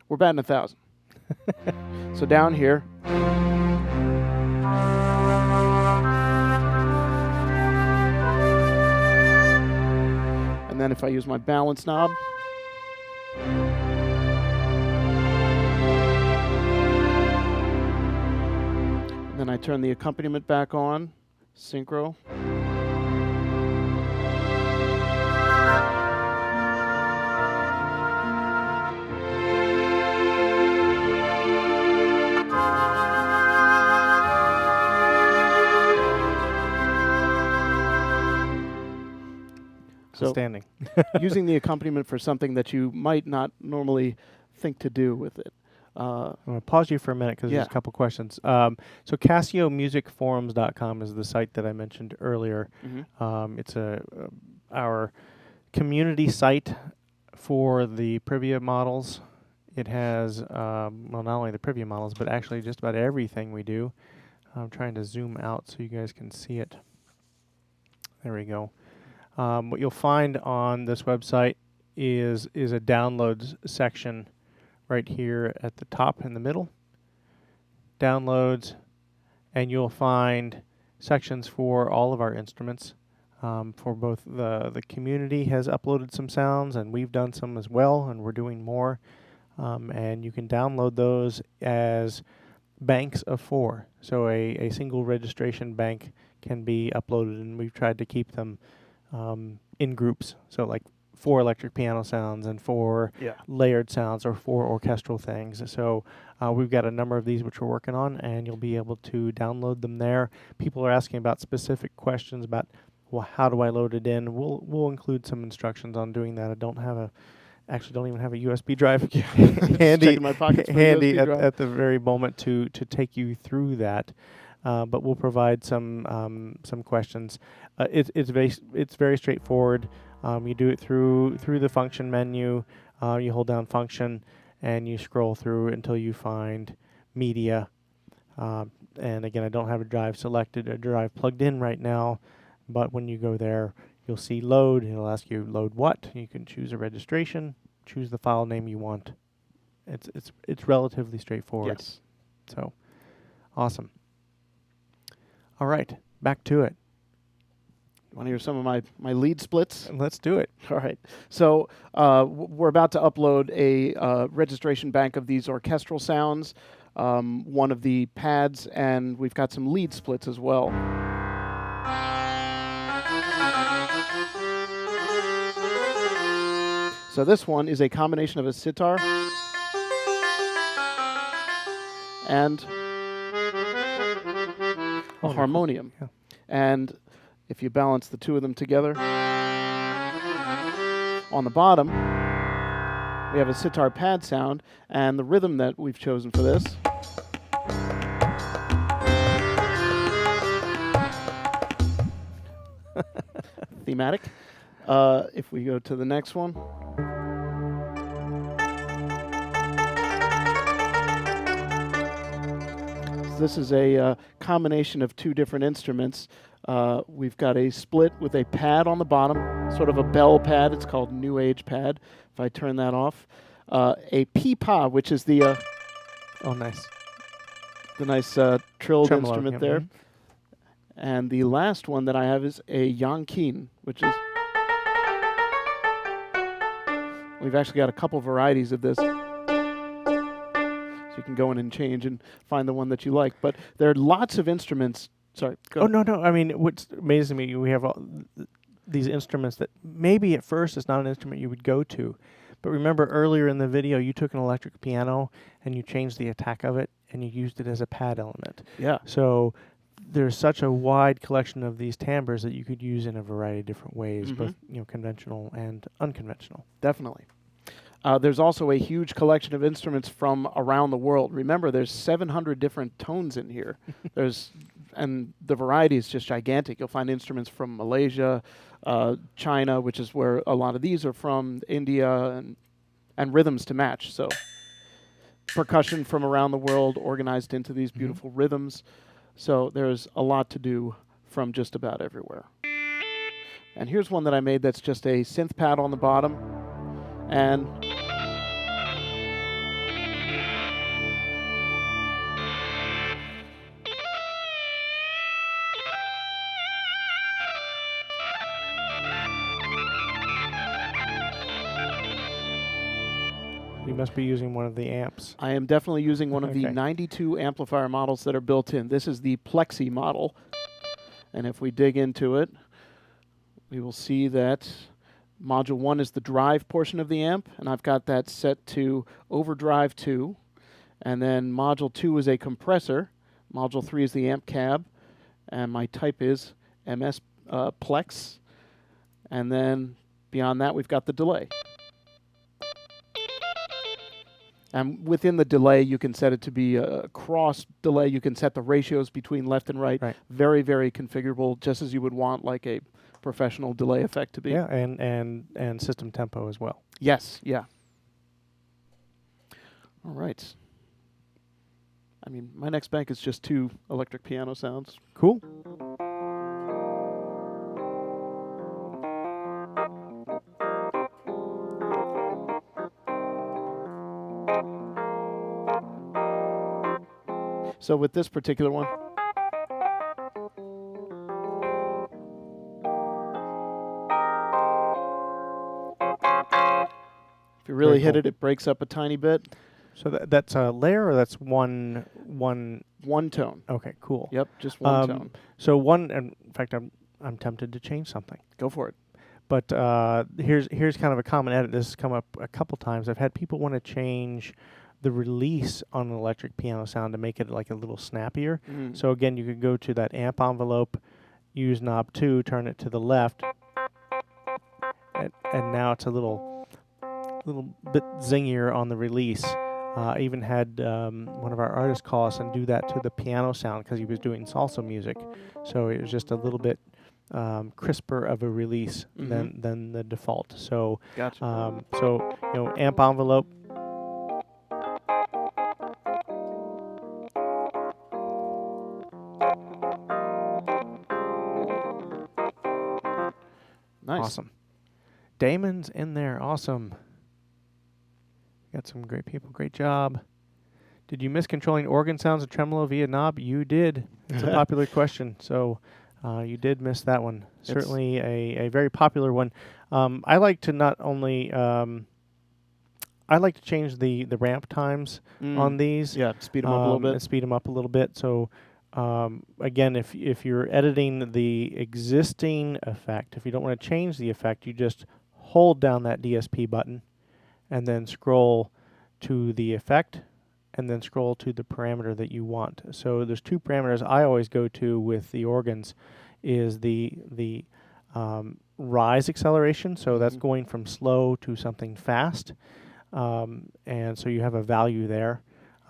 We're batting 1,000. So down here. And then if I use my balance knob. And then I turn the accompaniment back on, synchro. So Outstanding. using the accompaniment for something that you might not normally think to do with it. I'm going to pause you for a minute because Yeah. there's a couple questions. So CasioMusicForums.com is the site that I mentioned earlier. It's our community site for the Privia models. It has, well, not only the Privia models, but actually just about everything we do. I'm trying to zoom out so you guys can see it. There we go. What you'll find on this website is a downloads section right here at the top in the middle. Downloads, and you'll find sections for all of our instruments. For both the community has uploaded some sounds, and we've done some as well, and we're doing more. And you can download those as banks of 4. So a single registration bank can be uploaded, and we've tried to keep them in groups. So like 4 electric piano sounds and 4 layered sounds, or 4 orchestral things. So we've got a number of these which we're working on, and you'll be able to download them there. People are asking about specific questions about, well, how do I load it in? We'll include some instructions on doing that. I don't even have a USB drive handy, my pockets for handy USB drive. at the very moment to take you through that. But we'll provide some questions. It's very straightforward. You do it through the function menu. You hold down function and you scroll through until you find media. And again, I don't have a drive plugged in right now, but when you go there, you'll see load. It'll ask you load what. You can choose a registration, choose the file name you want. It's relatively straightforward. Yes. So, awesome. All right, back to it. You want to hear some of my lead splits? Let's do it. All right. So we're about to upload a registration bank of these orchestral sounds, one of the pads, and we've got some lead splits as well. So this one is a combination of a sitar and a harmonium. Yeah. And if you balance the two of them together, on the bottom, we have a sitar pad sound, and the rhythm that we've chosen for this thematic. If we go to the next one. This is a combination of 2 different instruments. We've got a split with a pad on the bottom, sort of a bell pad. It's called New Age pad. If I turn that off. A peepa, which is the Oh, nice. the nice trilled Tremolo, instrument yep. there. And the last one that I have is a yankin, which is... We've actually got a couple varieties of this. So you can go in and change and find the one that you like. But there are lots of instruments. Sorry. Go Oh, no. I mean, what's amazing to me, we have these instruments that maybe at first it's not an instrument you would go to. But remember earlier in the video, you took an electric piano and you changed the attack of it and you used it as a pad element. Yeah. So there's such a wide collection of these timbres that you could use in a variety of different ways, both conventional and unconventional. Definitely. There's also a huge collection of instruments from around the world. Remember, there's 700 different tones in here. And the variety is just gigantic. You'll find instruments from Malaysia, China, which is where a lot of these are from, India, and rhythms to match. So percussion from around the world organized into these beautiful rhythms. So there's a lot to do from just about everywhere. And here's one that I made that's just a synth pad on the bottom. And You must be using one of the amps. I am definitely using one of the Okay. 92 amplifier models that are built in. This is the Plexi model. And if we dig into it, we will see that Module 1 is the drive portion of the amp, and I've got that set to overdrive 2. And then Module 2 is a compressor. Module 3 is the amp cab, and my type is MS Plex. And then Beyond that, we've got the delay. And within the delay, you can set it to be a cross delay. You can set the ratios between left and right. Right. Very, very configurable, just as you would want like a professional delay effect to be. Yeah, and system tempo as well. Yes, yeah. All right. I mean, my next bank is just 2 electric piano sounds. Cool. So with this particular one, if you really Very hit cool. it, it breaks up a tiny bit. So that's a layer, or that's one. One tone. Okay, cool. Yep, just one tone. So one, and in fact, I'm tempted to change something. Go for it. But here's kind of a common edit. This has come up a couple times. I've had people want to change the release on an electric piano sound to make it like a little snappier. Mm. So again, you could go to that amp envelope, use knob 2, turn it to the left, and now it's a little bit zingier on the release. I even had one of our artists call us and do that to the piano sound because he was doing salsa music. So it was just a little bit crisper of a release than the default. So Gotcha. so amp envelope. Nice. Awesome. Damon's in there. Awesome. Got some great people. Great job. Did you miss controlling organ sounds and tremolo via knob? You did. It's a popular question. So you did miss that one. Certainly a very popular one. I like to not only I like to change the ramp times on these. Yeah, speed them up a little bit. And speed them up a little bit. So again, if you're editing the existing effect, if you don't want to change the effect, you just hold down that DSP button and then scroll to the effect and then scroll to the parameter that you want. So there's 2 parameters I always go to with the organs is the rise acceleration. So that's going from slow to something fast. And so you have a value there.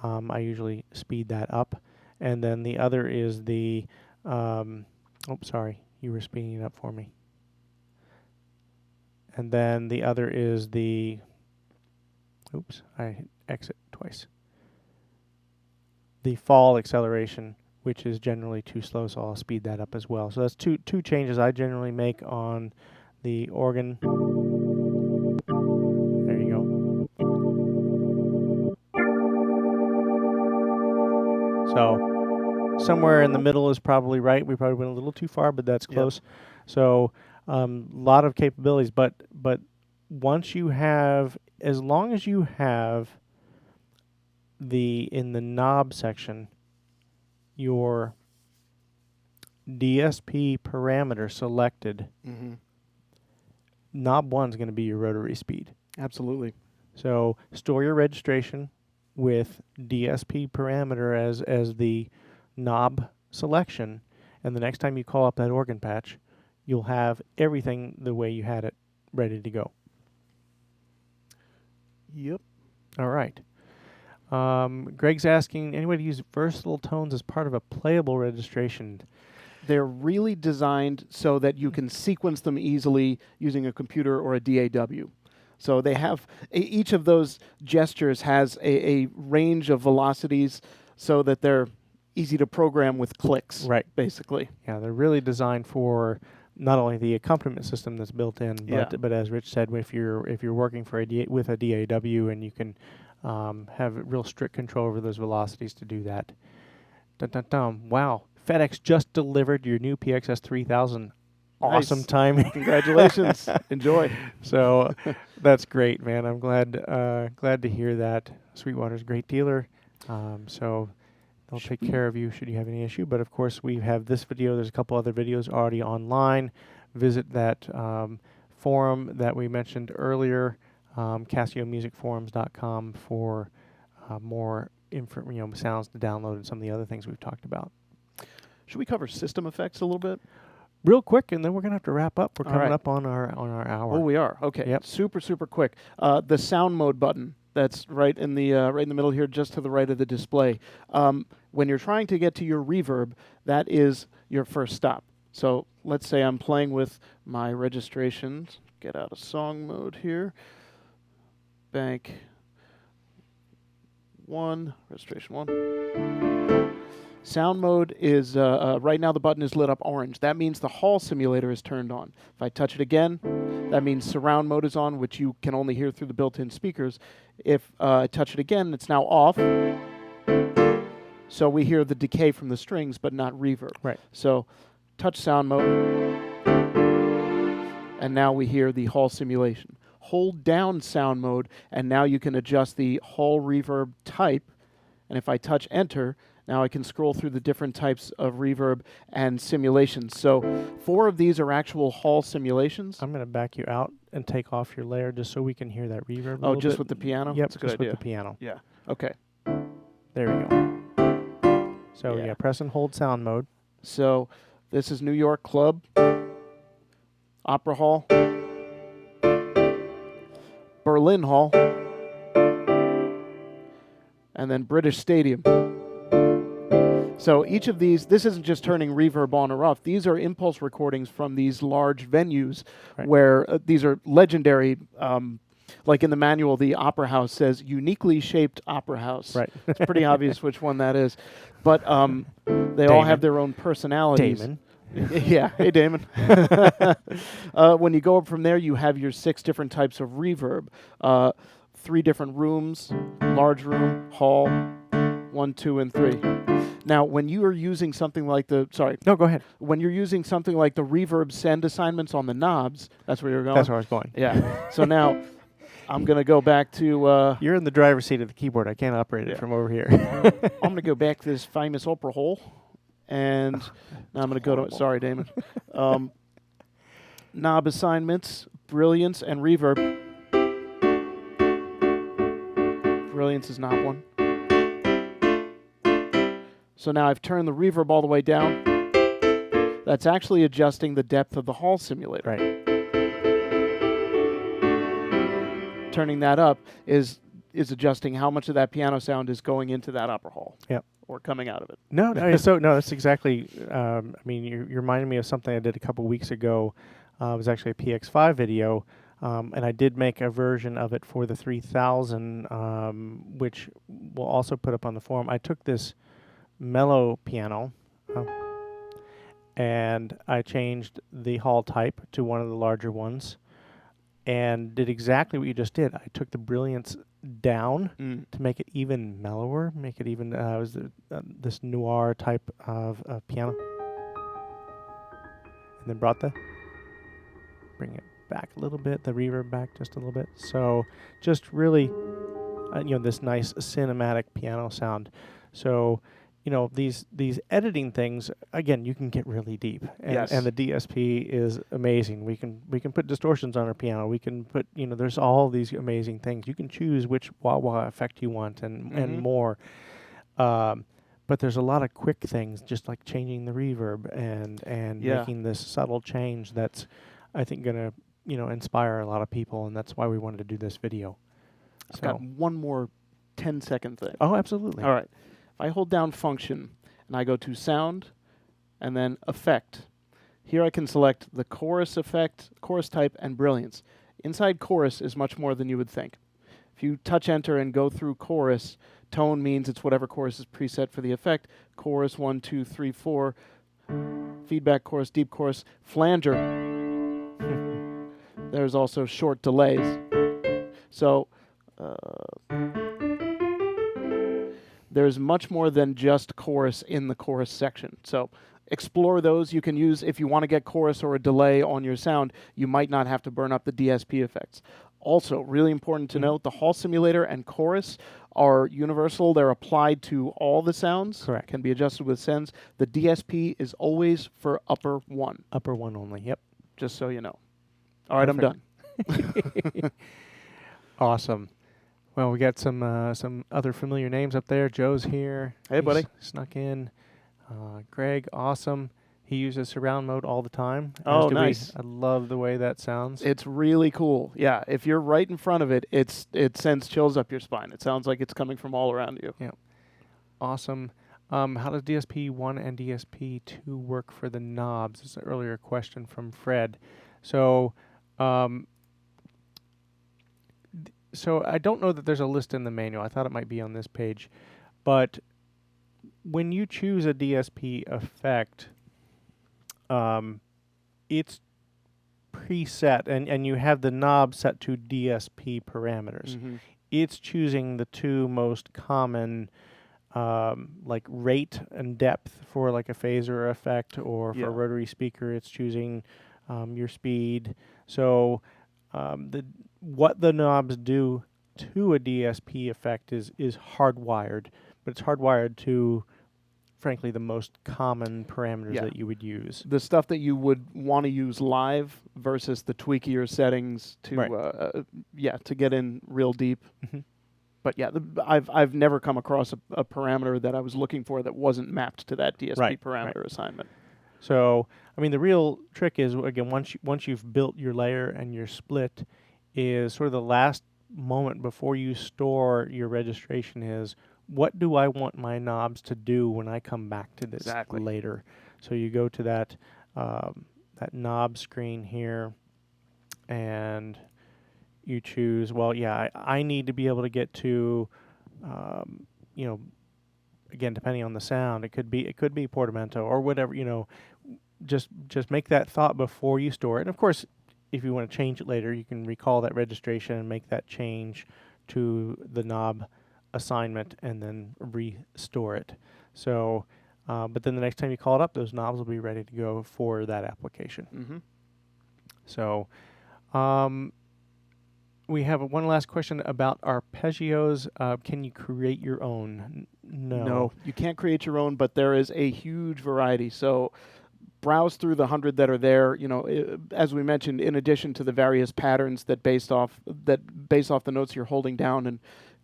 I usually speed that up. And then the other is the, sorry, you were speeding it up for me. And then the other is the, I hit exit twice. The fall acceleration, which is generally too slow, so I'll speed that up as well. So that's two changes I generally make on the organ. There you go. So somewhere in the middle is probably right. We probably went a little too far, but that's close. Yep. So a lot of capabilities, but once you have, as long as you have in the knob section, your DSP parameter selected, knob 1 is going to be your rotary speed. Absolutely. So store your registration with DSP parameter as the knob selection, and the next time you call up that organ patch, you'll have everything the way you had it ready to go. Yep. All right. Greg's asking, anybody use versatile tones as part of a playable registration? They're really designed so that you can sequence them easily using a computer or a DAW. So they have, each of those gestures has a range of velocities so that they're easy to program with clicks, right? Basically. Yeah, they're really designed for not only the accompaniment system that's built in, but as Rich said, if you're working for with a DAW and you can have real strict control over those velocities to do that. Dun, dun, dun. Wow, FedEx just delivered your new PX-S3000. Awesome Nice. timing. Congratulations. Enjoy. So that's great, man. I'm glad to hear that. Sweetwater's a great dealer. So they'll take care of you should you have any issue. But of course, we have this video. There's a couple other videos already online. Visit that forum that we mentioned earlier, CasioMusicForums.com, for more sounds to download and some of the other things we've talked about. Should we cover system effects a little bit? real quick, and then we're gonna have to wrap up. We're All coming right. up on our hour. Oh, we are. Okay. Yep. Super, super quick. The sound mode button that's right in the middle here, just to the right of the display. When you're trying to get to your reverb, that is your first stop. So let's say I'm playing with my registrations. Get out of song mode here. Bank 1, registration 1. Sound mode is, right now the button is lit up orange. That means the hall simulator is turned on. If I touch it again, that means surround mode is on, which you can only hear through the built-in speakers. If I touch it again, it's now off. So we hear the decay from the strings, but not reverb. Right. So touch sound mode, and now we hear the hall simulation. Hold down sound mode, and now you can adjust the hall reverb type. And if I touch enter, now I can scroll through the different types of reverb and simulations. So 4 of these are actual hall simulations. I'm gonna back you out and take off your layer just so we can hear that reverb. Oh, just with the piano? Yep, That's a good just idea. with the piano. Yeah. Okay. There we go. So Yeah. yeah, press and hold sound mode. So this is New York Club, Opera Hall, Berlin Hall, and then British Stadium. So each of these, this isn't just turning reverb on or off. These are impulse recordings from these large venues where these are legendary. Like in the manual, the Opera House says uniquely shaped Opera House. Right. It's pretty obvious which one that is. But they all have their own personalities. Damon. Yeah. Hey, Damon. When you go up from there, you have your 6 different types of reverb. 3 different rooms, large room, hall, 1, 2, and 3. Now, when you are using something like No, go ahead. when you're using something like the reverb send assignments on the knobs, that's where you're going? That's where I was going. Yeah. So now I'm going to go back to... You're in the driver's seat of the keyboard. I can't operate it from over here. I'm going to go back to this famous opera hole, and now I'm going to go to... Sorry, Damon. Knob assignments, brilliance, and reverb. Brilliance is knob 1. So now I've turned the reverb all the way down. That's actually adjusting the depth of the hall simulator. Right. Turning that up is adjusting how much of that piano sound is going into that opera hall. Yep. Or coming out of it. No, that's exactly. I mean, you're reminding me of something I did a couple weeks ago. It was actually a PX5 video, and I did make a version of it for the 3000, which we'll also put up on the forum. I took this mellow piano, and I changed the hall type to one of the larger ones, and did exactly what you just did. I took the brilliance down to make it even mellower, make it even this noir type of piano, and then bring it back a little bit, the reverb back just a little bit. So just really, this nice cinematic piano sound. So these editing things, again, you can get really deep, and the DSP is amazing. We can put distortions on our piano. We can put there's all these amazing things. You can choose which wah-wah effect you want and more. But there's a lot of quick things, just like changing the reverb and making this subtle change that's, I think, gonna inspire a lot of people, and that's why we wanted to do this video. I've got one more 10-second thing. Oh, absolutely. All right. If I hold down function and I go to sound and then effect, here I can select the chorus effect, chorus type, and brilliance. Inside chorus is much more than you would think. If you touch enter and go through chorus, tone means it's whatever chorus is preset for the effect. Chorus 1, 2, 3, 4. Feedback chorus, deep chorus, flanger. There's also short delays. So there's much more than just chorus in the chorus section. So explore those. You can use, if you want to get chorus or a delay on your sound, you might not have to burn up the DSP effects. Also, really important to note, the hall simulator and chorus are universal. They're applied to all the sounds. Correct. Can be adjusted with sends. The DSP is always for upper 1. Upper 1 only, yep. Just so you know. All right, Perfect. I'm done. Awesome. Well, we got some other familiar names up there. Joe's here. Hey, buddy. Snuck in. Greg, awesome. He uses surround mode all the time. Oh, as do nice. we. I love the way that sounds. It's really cool. Yeah, if you're right in front of it, it sends chills up your spine. It sounds like it's coming from all around you. Yeah. Awesome. How does DSP-1 and DSP-2 work for the knobs? This is an earlier question from Fred. So, so I don't know that there's a list in the manual. I thought it might be on this page. But when you choose a DSP effect, it's preset, and you have the knob set to DSP parameters. Mm-hmm. It's choosing the two most common like rate and depth for like a phaser effect, or for a rotary speaker, it's choosing your speed. So what the knobs do to a DSP effect is hardwired, but it's hardwired to, frankly, the most common parameters that you would use. The stuff that you would want to use live versus the tweakier settings to to get in real deep. Mm-hmm. But yeah, I've never come across a parameter that I was looking for that wasn't mapped to that DSP parameter assignment. So, I mean, the real trick is, again, once you've built your layer and your split, is sort of the last moment before you store your registration is, what do I want my knobs to do when I come back to this later? So you go to that that knob screen here, and you choose, well, yeah, I need to be able to get to, you know, again, depending on the sound, it could be portamento or whatever, you know. Just make that thought before you store it. And of course, if you want to change it later, you can recall that registration and make that change to the knob assignment and then restore it. So, but then the next time you call it up, those knobs will be ready to go for that application. Mm-hmm. So, we have one last question about arpeggios. Can you create your own? No, you can't create your own, but there is a huge variety. So browse through the 100 that are there. You know, as we mentioned, in addition to the various patterns that base off the notes you're holding down and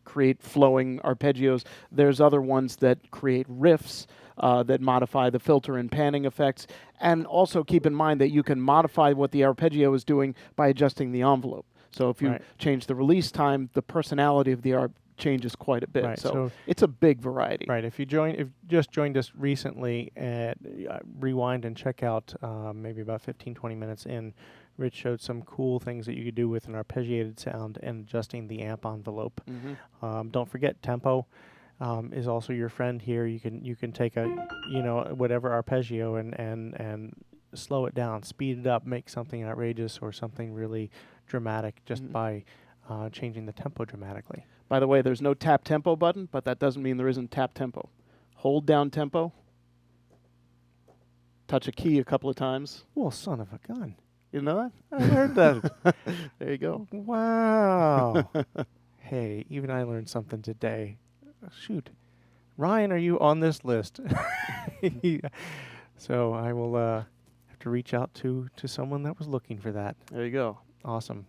create flowing arpeggios, there's other ones that create riffs that modify the filter and panning effects. And also keep in mind that you can modify what the arpeggio is doing by adjusting the envelope. So if you change the release time, the personality of the arp changes quite a bit. Right, so it's a big variety. Right. If you just joined us recently, rewind and check out maybe about 15-20 minutes in, Rich showed some cool things that you could do with an arpeggiated sound and adjusting the amp envelope. Mm-hmm. Don't forget tempo is also your friend here. You can take a whatever arpeggio and slow it down, speed it up, make something outrageous or something really dramatic just by changing the tempo dramatically. By the way, there's no tap tempo button, but that doesn't mean there isn't tap tempo. Hold down tempo, touch a key a couple of times. Well, son of a gun. You know that? I learned that. There you go. Wow. Hey, even I learned something today. Shoot. Ryan, are you on this list? So I will have to reach out to someone that was looking for that. There you go. Awesome.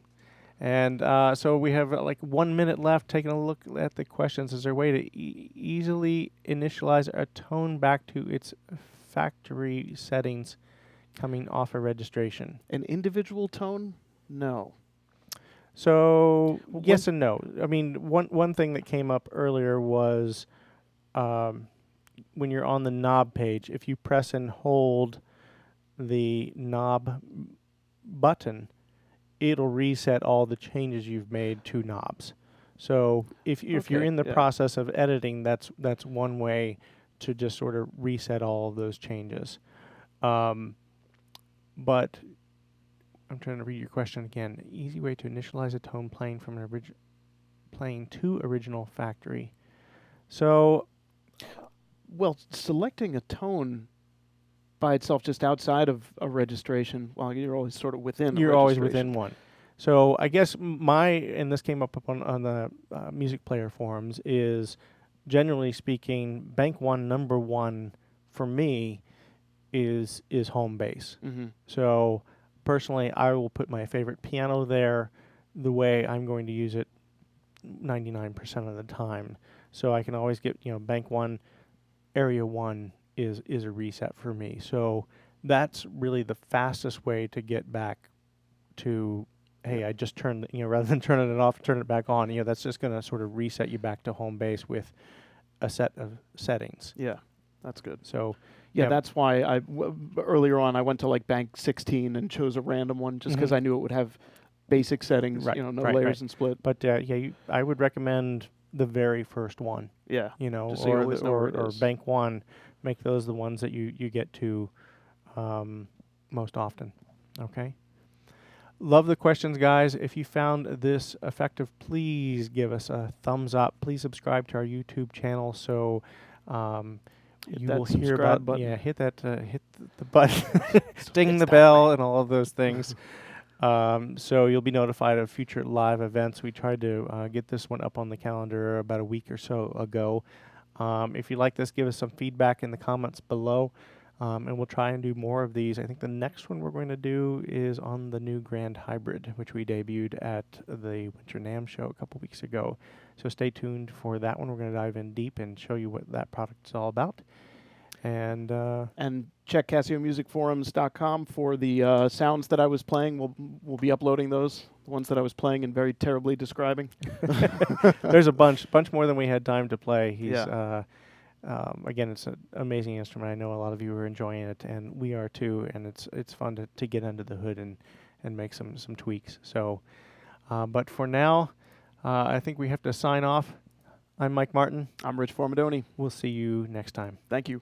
And so we have like 1 minute left. Taking a look at the questions. Is there a way to easily initialize a tone back to its factory settings coming off a registration? An individual tone? No. So yes and no. I mean, one thing that came up earlier was when you're on the knob page, if you press and hold the knob button, it'll reset all the changes you've made to knobs. So if you're in the process of editing, that's one way to just sort of reset all of those changes. But I'm trying to read your question again. Easy way to initialize a tone playing from an playing to original factory. So, well, selecting a tone by itself just outside of a registration, well, you're always sort of within. You're always within one. So I guess and this came up on the music player forums, is generally speaking, bank one, number one for me is home bass. Mm-hmm. So personally, I will put my favorite piano there the way I'm going to use it 99% of the time. So I can always get, bank one, area one is a reset for me. So that's really the fastest way to get back to, hey, I just turned, rather than turning it off, turn it back on. That's just going to sort of reset you back to home base with a set of settings. Yeah, that's good. So, Yeah, that's why earlier on I went to like bank 16 and chose a random one just because I knew it would have basic settings, Right, no right, layers right. and split. But I would recommend the very first one. Yeah, Just so you always know where it or is. bank one. Make those the ones that you get to most often. Okay. Love the questions, guys. If you found this effective, please give us a thumbs up. Please subscribe to our YouTube channel so you will hear about button. hit that hit the button, ding the bell, and all of those things. So you'll be notified of future live events. We tried to get this one up on the calendar about a week or so ago. If you like this, give us some feedback in the comments below. And we'll try and do more of these. I think the next one we're going to do is on the new Grand Hybrid, which we debuted at the Winter NAMM show a couple weeks ago. So stay tuned for that one. We're going to dive in deep and show you what that product is all about. And check CasioMusicForums.com for the sounds that I was playing. We'll be uploading those, the ones that I was playing and very terribly describing. There's a bunch more than we had time to play. Again, it's an amazing instrument. I know a lot of you are enjoying it, and we are too. And it's fun to get under the hood and make some tweaks. So, but for now, I think we have to sign off. I'm Mike Martin. I'm Rich Formadoni. We'll see you next time. Thank you.